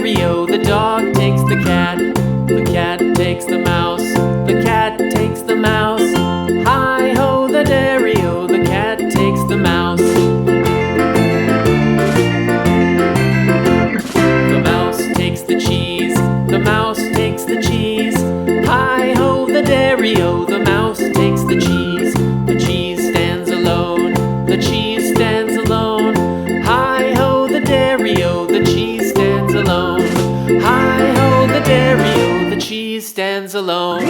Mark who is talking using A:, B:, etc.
A: dairy-o, the dog takes the cat. The cat takes the mouse. The cat takes the mouse. Hi-ho, the dairy-o, the cat takes the mouse. The mouse takes the cheese. The mouse takes the cheese. Hi-ho, the dairy-o, the mouse takes the cheese. The cheese stands alone. The cheese stands alone. Hi-ho, the dairy-o, the cheese stands alone. Hi-ho, the dairy-o, the cheese stands alone.